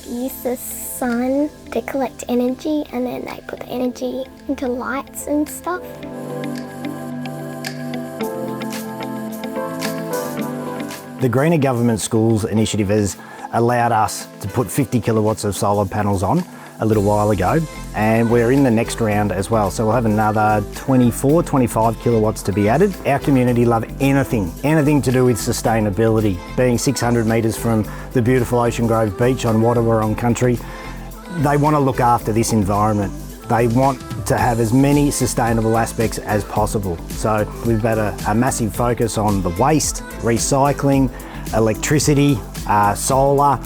use the sun to collect energy, and then they put the energy into lights and stuff. The Greener Government Schools initiative has allowed us to put 50 kilowatts of solar panels on a little while ago, and we're in the next round as well. So we'll have another 24, 25 kilowatts to be added. Our community love anything to do with sustainability. Being 600 metres from the beautiful Ocean Grove beach on Watawurrung country, they want to look after this environment. They want to have as many sustainable aspects as possible. So we've got a massive focus on the waste, recycling, electricity, solar.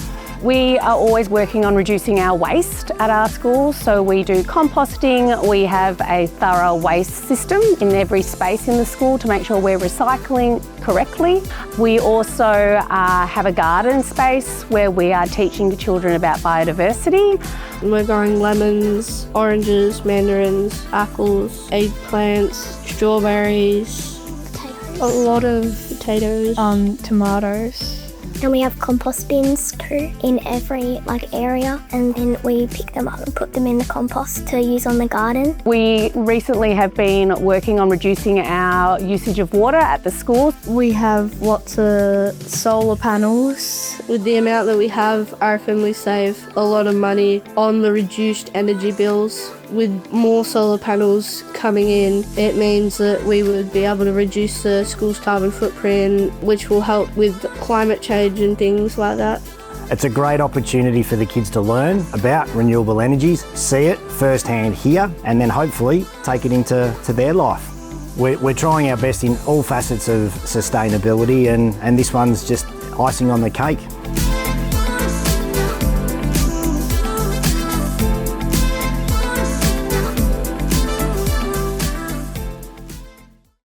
We are always working on reducing our waste at our schools, so we do composting, we have a thorough waste system in every space in the school to make sure we're recycling correctly. We also have a garden space where we are teaching the children about biodiversity. We're growing lemons, oranges, mandarins, apples, eggplants, strawberries, Potatoes. a lot of potatoes, tomatoes. And we have compost bins too in every area, and then we pick them up and put them in the compost to use on the garden. We recently have been working on reducing our usage of water at the schools. We have lots of solar panels. With the amount that we have, I reckon we save a lot of money on the reduced energy bills. With more solar panels coming in, it means that we would be able to reduce the school's carbon footprint, which will help with climate change and things like that. It's a great opportunity for the kids to learn about renewable energies, see it firsthand here, and then hopefully take it into their life. We're trying our best in all facets of sustainability, and this one's just icing on the cake.